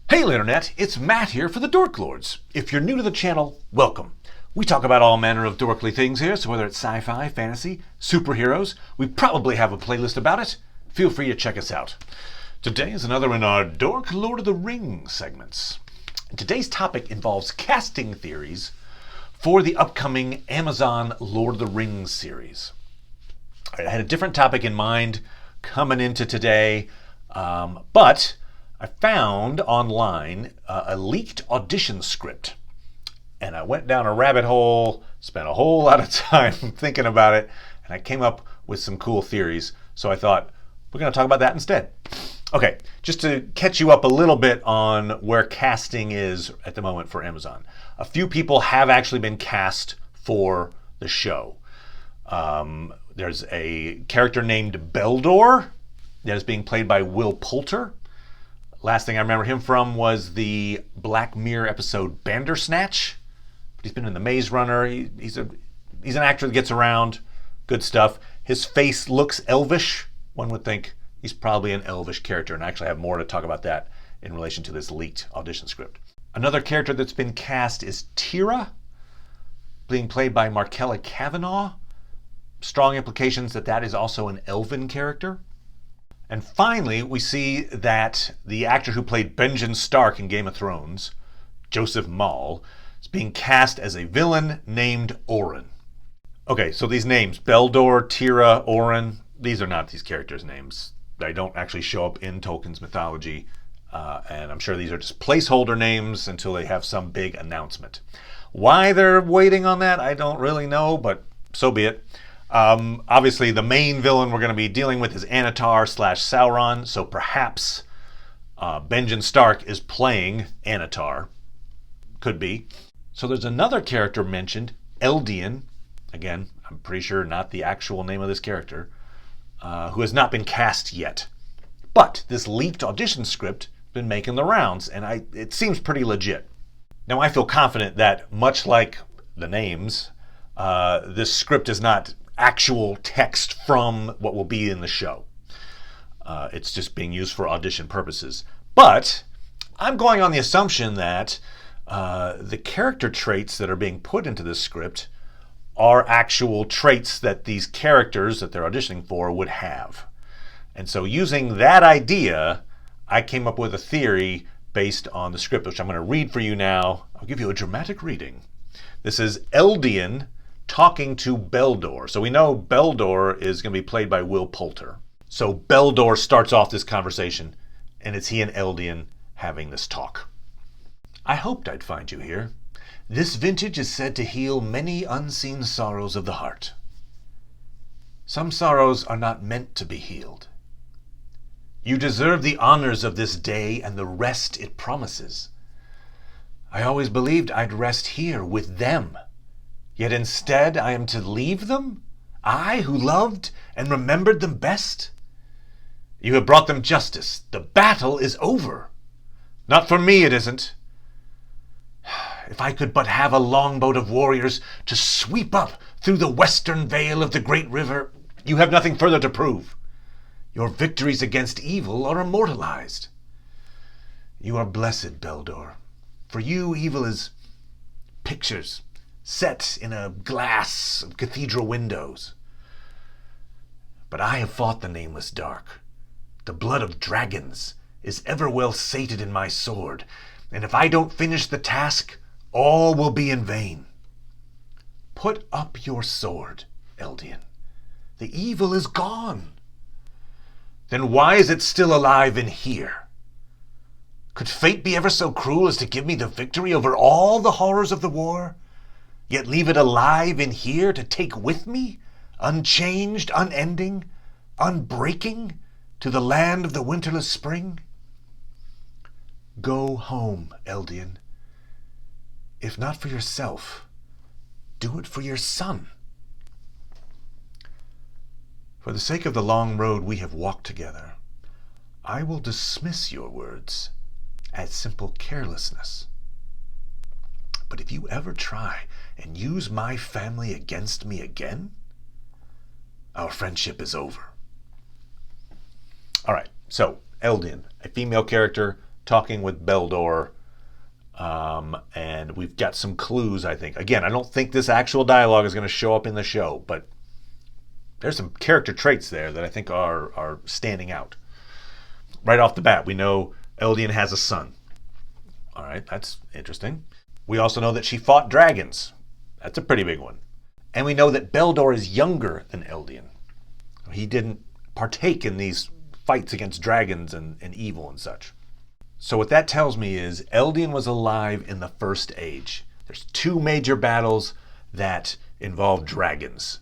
Hey Internet, it's Matt here for the Dork Lords. If you're new to the channel, welcome. We talk about all manner of dorkly things here, so whether it's sci-fi, fantasy, superheroes, we probably have a playlist about it. Feel free to check us out. Today is another in our Dork Lord of the Rings segments. Today's topic involves casting theories for the upcoming Amazon Lord of the Rings series. I had a different topic in mind coming into today, but I found online a leaked audition script, and I went down a rabbit hole, spent a whole lot of time thinking about it, and I came up with some cool theories. So I thought, we're going to talk about that instead. Okay, just to catch you up a little bit on where casting is at the moment for Amazon. A few people have actually been cast for the show. There's a character named Beldor that is being played by Will Poulter. Last thing I remember him from was the Black Mirror episode Bandersnatch. He's been in The Maze Runner. He's an actor that gets around. Good stuff. His face looks elvish. One would think he's probably an elvish character, and I actually have more to talk about that in relation to this leaked audition script. Another character that's been cast is Tira, being played by Markella Cavanaugh. Strong implications that is also an elven character. And finally, we see that the actor who played Benjen Stark in Game of Thrones, Joseph Mawle, is being cast as a villain named Oren. Okay, so these names, Beldor, Tira, Oren, these are not these characters' names. They don't actually show up in Tolkien's mythology, and I'm sure these are just placeholder names until they have some big announcement. Why they're waiting on that, I don't really know, but so be it. Obviously, the main villain we're going to be dealing with is Anatar/Sauron, so perhaps Benjen Stark is playing Anatar. Could be. So there's another character mentioned, Eldeen. Again, I'm pretty sure not the actual name of this character, who has not been cast yet. But this leaked audition script has been making the rounds, and it seems pretty legit. Now, I feel confident that, much like the names, this script is not actual text from what will be in the show. It's just being used for audition purposes. But I'm going on the assumption that the character traits that are being put into this script are actual traits that these characters that they're auditioning for would have. And so using that idea, I came up with a theory based on the script, which I'm going to read for you now. I'll give you a dramatic reading. This is Eldeen talking to Beldor. So we know Beldor is going to be played by Will Poulter. So Beldor starts off this conversation, and it's he and Eldeen having this talk. I hoped I'd find you here. This vintage is said to heal many unseen sorrows of the heart. Some sorrows are not meant to be healed. You deserve the honors of this day and the rest it promises. I always believed I'd rest here with them. Yet instead I am to leave them? I, who loved and remembered them best? You have brought them justice. The battle is over. Not for me it isn't. If I could but have a longboat of warriors to sweep up through the western vale of the great river, you have nothing further to prove. Your victories against evil are immortalized. You are blessed, Beldor. For you, evil is pictures set in a glass of cathedral windows. But I have fought the nameless dark. The blood of dragons is ever well sated in my sword, and if I don't finish the task, all will be in vain. Put up your sword, Eldeen. The evil is gone. Then why is it still alive in here? Could fate be ever so cruel as to give me the victory over all the horrors of the war, yet leave it alive in here to take with me, unchanged, unending, unbreaking, to the land of the winterless spring? Go home, Eldeen. If not for yourself, do it for your son. For the sake of the long road we have walked together, I will dismiss your words as simple carelessness. But if you ever try and use my family against me again, our friendship is over. All right, so Eldeen, a female character talking with Beldor, and we've got some clues, I think. Again, I don't think this actual dialogue is going to show up in the show, but there's some character traits there that I think are standing out. Right off the bat, we know Eldeen has a son. All right, that's interesting. We also know that she fought dragons. That's a pretty big one. And we know that Beldor is younger than Eldeen. He didn't partake in these fights against dragons and evil and such. So what that tells me is Eldeen was alive in the First Age. There's two major battles that involve dragons.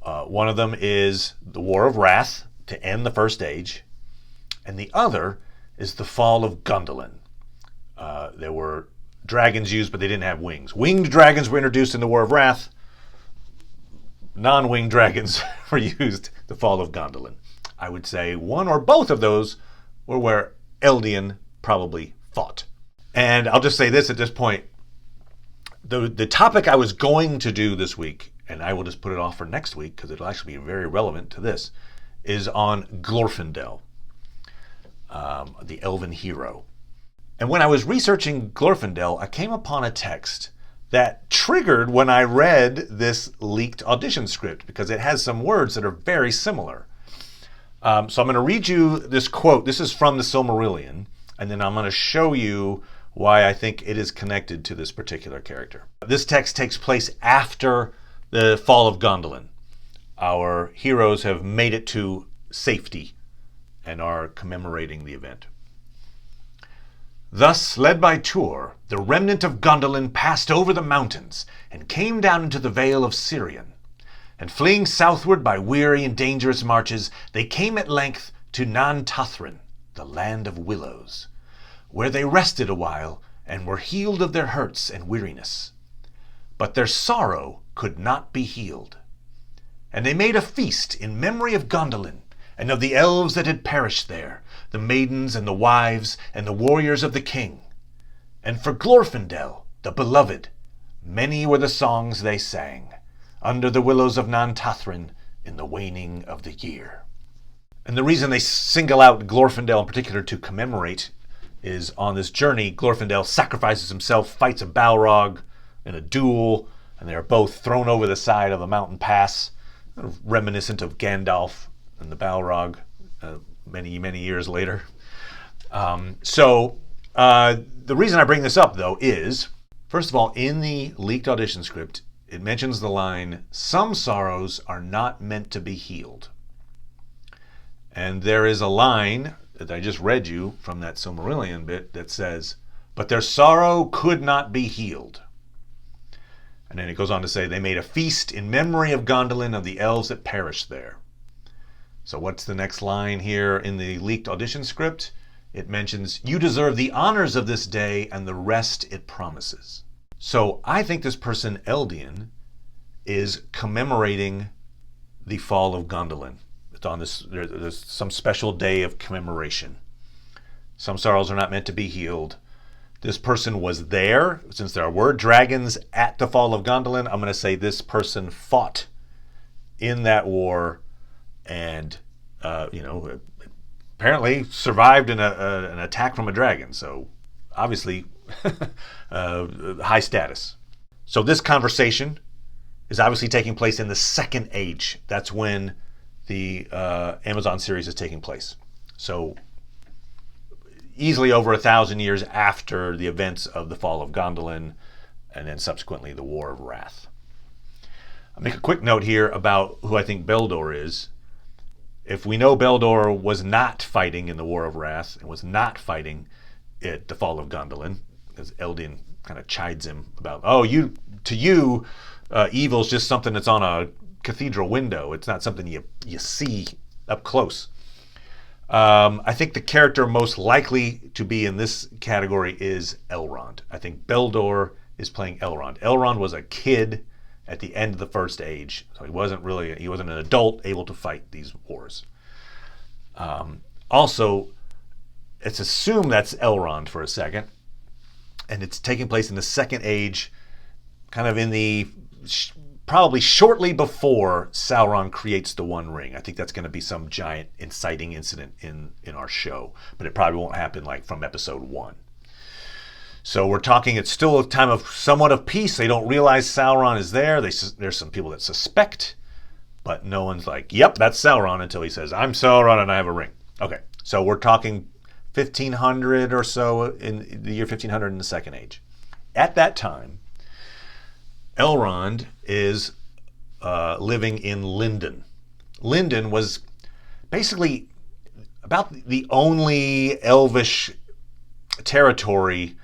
One of them is the War of Wrath to end the First Age, and the other is the fall of Gondolin. There were dragons used, but they didn't have wings. Winged dragons were introduced in the War of Wrath. Non-winged dragons were used the fall of Gondolin. I would say one or both of those were where Eldeen probably fought. And I'll just say this at this point. The topic I was going to do this week, and I will just put it off for next week because it'll actually be very relevant to this, is on Glorfindel, the elven hero. And when I was researching Glorfindel, I came upon a text that triggered when I read this leaked audition script because it has some words that are very similar. So I'm going to read you this quote. This is from the Silmarillion, and then I'm going to show you why I think it is connected to this particular character. This text takes place after the fall of Gondolin. Our heroes have made it to safety and are commemorating the event. Thus, led by Tur, the remnant of Gondolin passed over the mountains and came down into the Vale of Sirion. And fleeing southward by weary and dangerous marches, they came at length to Nan Tathrin, the land of willows, where they rested a while and were healed of their hurts and weariness. But their sorrow could not be healed. And they made a feast in memory of Gondolin and of the elves that had perished there, the maidens and the wives and the warriors of the king. And for Glorfindel, the beloved, many were the songs they sang, under the willows of Nan Tathrin in the waning of the year. And the reason they single out Glorfindel in particular to commemorate is on this journey, Glorfindel sacrifices himself, fights a Balrog in a duel, and they are both thrown over the side of a mountain pass, reminiscent of Gandalf and the Balrog many, many years later. The reason I bring this up, though, is, first of all, in the leaked audition script, it mentions the line, "Some sorrows are not meant to be healed." And there is a line that I just read you from that Silmarillion bit that says, "But their sorrow could not be healed." And then it goes on to say, "They made a feast in memory of Gondolin of the elves that perished there." So what's the next line here in the leaked audition script? It mentions, "You deserve the honors of this day and the rest it promises." So I think this person, Eldeen, is commemorating the fall of Gondolin. It's on this, there's some special day of commemoration. Some sorrows are not meant to be healed. This person was there, since there were dragons at the fall of Gondolin. I'm going to say this person fought in that war and, apparently survived an attack from a dragon. So obviously high status. So this conversation is obviously taking place in the Second Age. That's when the Amazon series is taking place. So easily over 1,000 years after the events of the fall of Gondolin and then subsequently the War of Wrath. I'll make a quick note here about who I think Beldor is. If we know Beldor was not fighting in the War of Wrath and was not fighting at the fall of Gondolin, because Eldeen kind of chides him about, evil's just something that's on a cathedral window. It's not something you see up close. I think the character most likely to be in this category is Elrond. I think Beldor is playing Elrond. Elrond was a kid at the end of the First Age, so he wasn't an adult able to fight these wars. Also, let's assume that's Elrond for a second, and it's taking place in the Second Age, kind of in the probably shortly before Sauron creates the One Ring. I think that's going to be some giant inciting incident in our show, but it probably won't happen like from episode 1. So we're talking, it's still a time of somewhat of peace. They don't realize Sauron is there. There's some people that suspect, but no one's like, yep, that's Sauron, until he says, I'm Sauron and I have a ring. Okay, so we're talking 1500 or so, in the year 1500 in the Second Age. At that time, Elrond is living in Lindon. Lindon was basically about the only elvish territory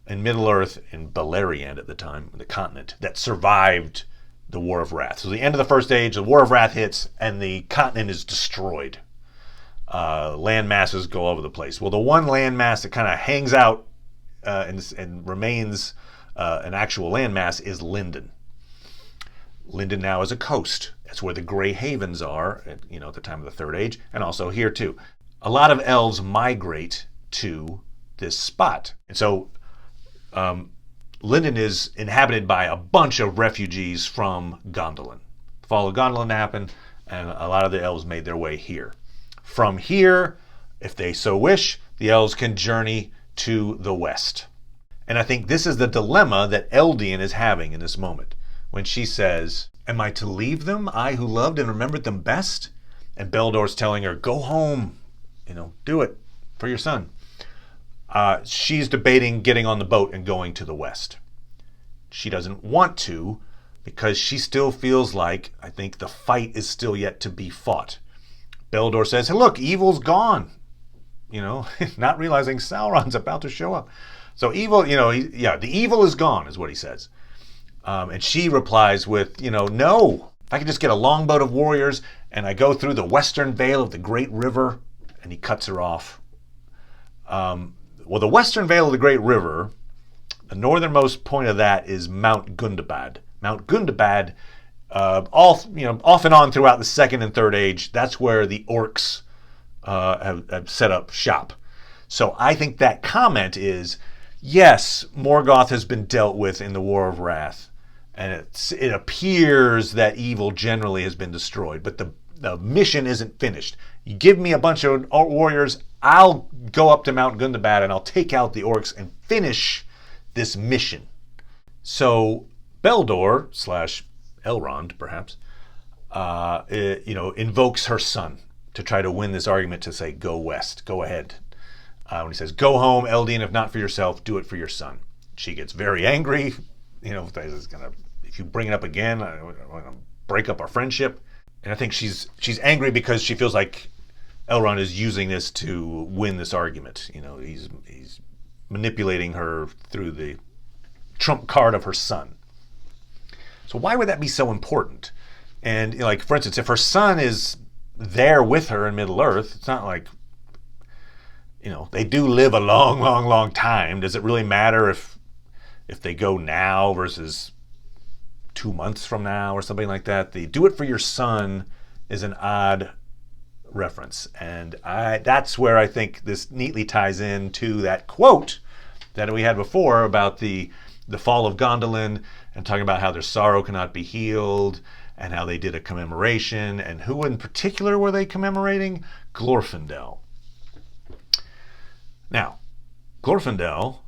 in Middle-earth, in Beleriand at the time, the continent, that survived the War of Wrath. So the end of the First Age, the War of Wrath hits, and the continent is destroyed. Land masses go over the place. Well, the one land mass that kind of hangs out and remains an actual land mass is Lindon. Lindon now is a coast. That's where the Grey Havens are, at the time of the Third Age, and also here too. A lot of elves migrate to this spot. And so Lindon is inhabited by a bunch of refugees from Gondolin. The fall of Gondolin happened, and a lot of the elves made their way here. From here, if they so wish, the elves can journey to the west. And I think this is the dilemma that Eldeen is having in this moment, when she says, am I to leave them, I who loved and remembered them best? And Beldor's telling her, go home, do it for your son. She's debating getting on the boat and going to the west. She doesn't want to, because she still feels like, I think, the fight is still yet to be fought. Beldor says, hey, look, evil's gone. Not realizing Sauron's about to show up. So evil, the evil is gone, is what he says. And she replies with, no, if I could just get a longboat of warriors and I go through the western vale of the great river, and he cuts her off. Well, the western vale of the great river, the northernmost point of that is Mount Gundabad. Mount Gundabad, off and on throughout the Second and Third Age, that's where the orcs have set up shop. So I think that comment is, yes, Morgoth has been dealt with in the War of Wrath, and it appears that evil generally has been destroyed, but the mission isn't finished. You give me a bunch of warriors, I'll go up to Mount Gundabad and I'll take out the orcs and finish this mission. So Beldor / Elrond, perhaps, invokes her son to try to win this argument, to say, go west, go ahead. When he says, go home, Eldeen, if not for yourself, do it for your son. She gets very angry. If you bring it up again, I'm going to break up our friendship. And I think she's angry because she feels like Elrond is using this to win this argument. He's manipulating her through the trump card of her son. So why would that be so important? And for instance, if her son is there with her in Middle-earth, it's not like, they do live a long, long, long time. Does it really matter if they go now versus 2 months from now or something like that? The do it for your son is an odd reference. And that's where I think this neatly ties into that quote that we had before about the fall of Gondolin, and talking about how their sorrow cannot be healed, and how they did a commemoration. And who in particular were they commemorating? Glorfindel. Now, Glorfindel,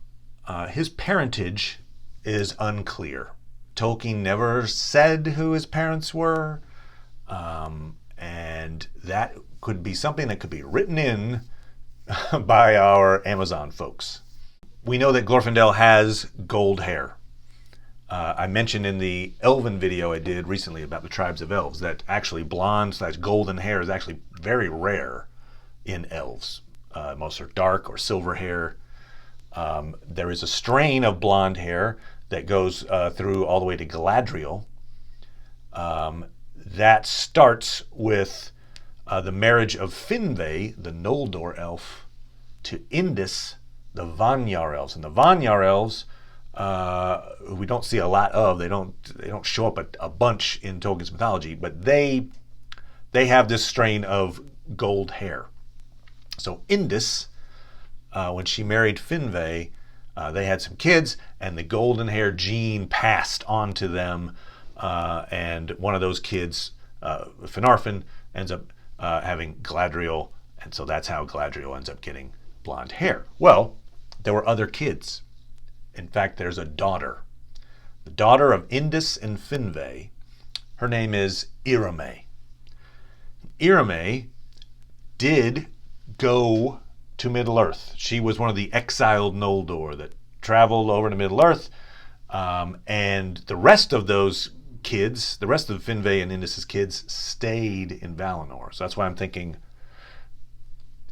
his parentage is unclear. Tolkien never said who his parents were, and that could be something that could be written in by our Amazon folks. We know that Glorfindel has gold hair. I mentioned in the Elven video I did recently about the tribes of elves that actually blonde / golden hair is actually very rare in elves. Most are dark or silver hair. There is a strain of blonde hair that goes through all the way to Galadriel. That starts with the marriage of Finvey, the Noldor elf, to Indis, the Vanyar elves. And the Vanyar elves, we don't see a lot of. They don't show up a bunch in Tolkien's mythology, but they have this strain of gold hair. So Indis, when she married Finvey, they had some kids, and the golden hair gene passed on to them and one of those kids, Finarfin, ends up having Galadriel, and so that's how Galadriel ends up getting blonde hair. Well, there were other kids. In fact, there's a daughter. The daughter of Indus and Finve. Her name is Irame. Irame did go to Middle-earth. She was one of the exiled Noldor that traveled over to Middle-earth, and the rest of those kids, the rest of Finve and Indus's kids, stayed in Valinor. So that's why I'm thinking,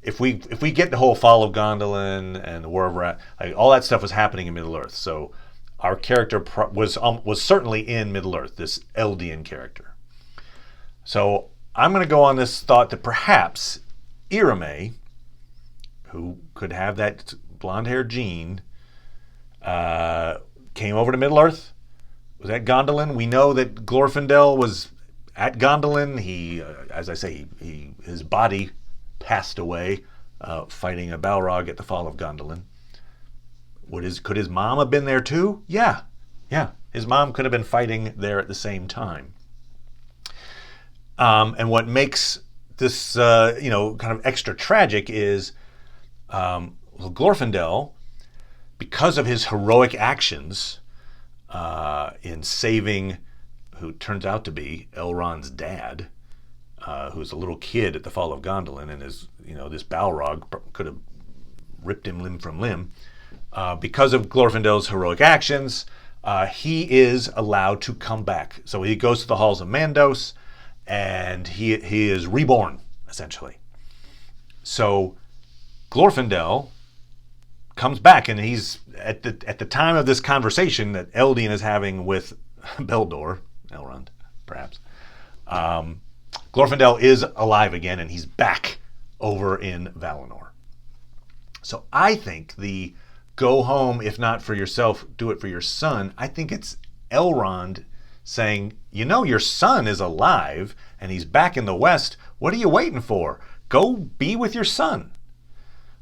if we get the whole fall of Gondolin and the War of Rat, like, all that stuff was happening in Middle-earth. So our character was certainly in Middle-earth, this Eldeen character. So I'm going to go on this thought that perhaps Irame, who could have that blonde-haired gene, came over to Middle-earth, was at Gondolin. We know that Glorfindel was at Gondolin. He, as I say, his body passed away fighting a Balrog at the fall of Gondolin. Could his mom have been there too? Yeah. His mom could have been fighting there at the same time. And what makes this, kind of extra tragic is Glorfindel, because of his heroic actions in saving who turns out to be Elrond's dad, who's a little kid at the fall of Gondolin, and is, this Balrog could have ripped him limb from limb. Because of Glorfindel's heroic actions, he is allowed to come back. So he goes to the halls of Mandos, and he is reborn, essentially. So Glorfindel comes back, and he's at the time of this conversation that Eldeen is having with Elrond, perhaps. Glorfindel is alive again, and he's back over in Valinor. So I think the go home, if not for yourself, do it for your son, I think it's Elrond saying, your son is alive and he's back in the West. What are you waiting for? Go be with your son.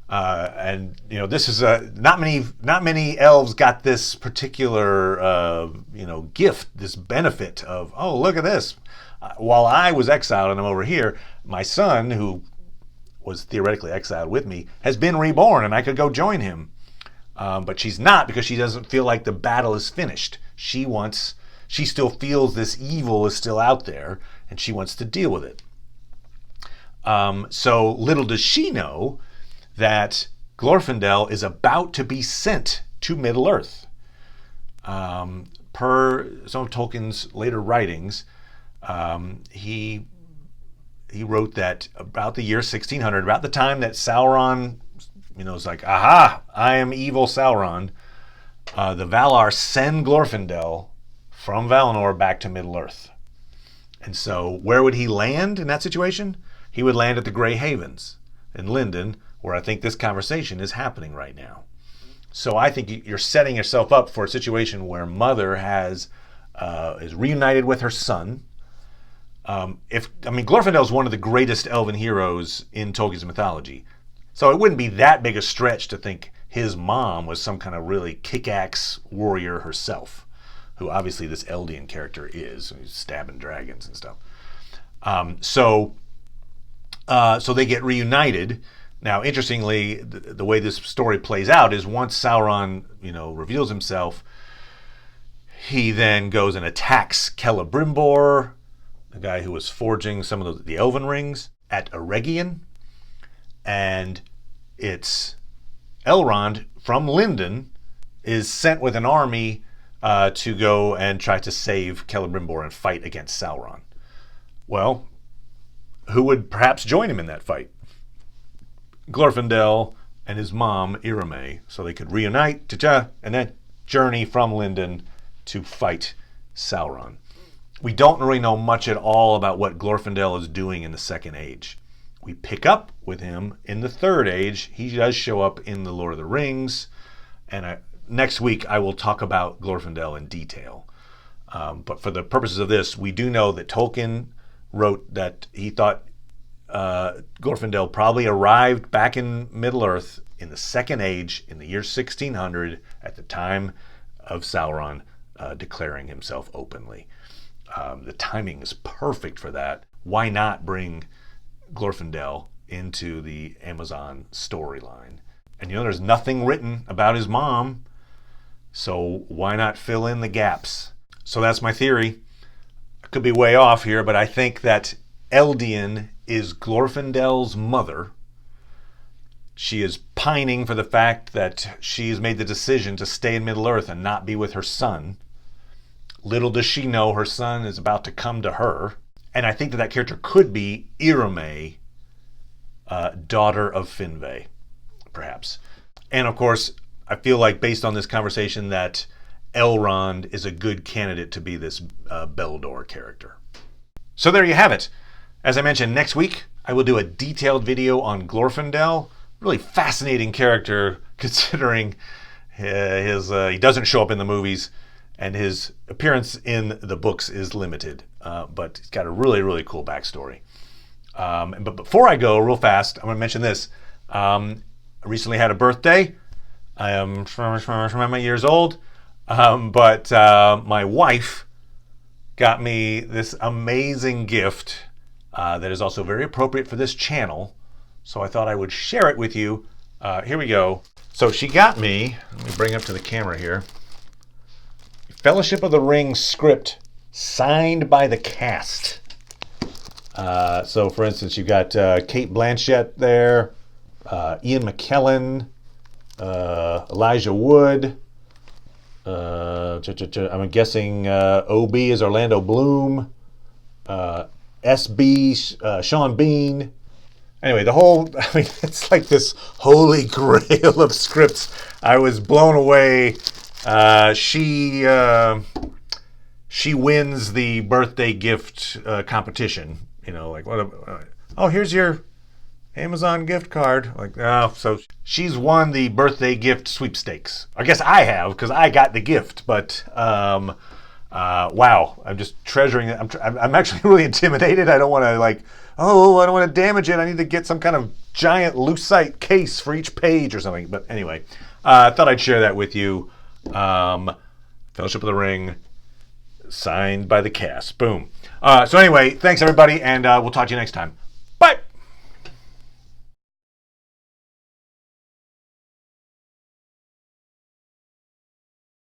This is not many elves got this particular gift, this benefit of, oh, look at this. While I was exiled and I'm over here, my son, who was theoretically exiled with me, has been reborn, and I could go join him. But she's not, because she doesn't feel like the battle is finished. She still feels this evil is still out there, and she wants to deal with it. So little does she know that Glorfindel is about to be sent to Middle-earth. Per some of Tolkien's later writings, he wrote that about the year 1600, about the time that Sauron, is like, aha, I am evil Sauron, the Valar send Glorfindel from Valinor back to Middle-earth. And so where would he land in that situation? He would land at the Grey Havens in Lindon, where I think this conversation is happening right now. So I think you're setting yourself up for a situation where Mother is reunited with her son. Glorfindel is one of the greatest elven heroes in Tolkien's mythology. So it wouldn't be that big a stretch to think his mom was some kind of really kick-ass warrior herself, who obviously this Eldeen character is, stabbing dragons and stuff. So they get reunited. Now, interestingly, the way this story plays out is once Sauron, reveals himself, he then goes and attacks Celebrimbor, the guy who was forging some of the elven rings, at Eregion. And it's Elrond from Lindon is sent with an army to go and try to save Celebrimbor and fight against Sauron. Well, who would perhaps join him in that fight? Glorfindel and his mom, Irame, so they could reunite, and then journey from Lindon to fight Sauron. We don't really know much at all about what Glorfindel is doing in the Second Age. We pick up with him in the Third Age. He does show up in The Lord of the Rings, and next week I will talk about Glorfindel in detail. But for the purposes of this, we do know that Tolkien wrote that he thought Glorfindel probably arrived back in Middle-earth in the Second Age in the year 1600 at the time of Sauron declaring himself openly. The timing is perfect for that. Why not bring Glorfindel into the Amazon storyline? And there's nothing written about his mom, so why not fill in the gaps? So that's my theory. I could be way off here, but I think that Eldeen is Glorfindel's mother. She is pining for the fact that she's made the decision to stay in Middle-earth and not be with her son. Little does she know her son is about to come to her. And I think that character could be Irame, daughter of Finve, perhaps. And of course, I feel like based on this conversation that Elrond is a good candidate to be this Beldor character. So there you have it. As I mentioned, next week I will do a detailed video on Glorfindel. Really fascinating character considering he doesn't show up in the movies and his appearance in the books is limited. But he's got a really, really cool backstory. But before I go, real fast, I'm going to mention this. I recently had a birthday. I am my years old. But my wife got me this amazing gift that is also very appropriate for this channel. So I thought I would share it with you. Here we go. So she got me, let me bring up to the camera here, Fellowship of the Ring script signed by the cast. So for instance, you've got Kate Blanchett there, Ian McKellen, Elijah Wood, I'm guessing OB is Orlando Bloom, SB Sean Bean. Anyway, it's like this holy grail of scripts. I was blown away. She wins the birthday gift competition. Oh, here's your Amazon gift card. So she's won the birthday gift sweepstakes. I guess I have because I got the gift. But wow, I'm just treasuring it. I'm actually really intimidated. I don't want to I don't want to damage it. I need to get some kind of giant lucite case for each page or something. But anyway, I thought I'd share that with you. Fellowship of the Ring, signed by the cast. Boom. So anyway, thanks everybody, and we'll talk to you next time. Bye.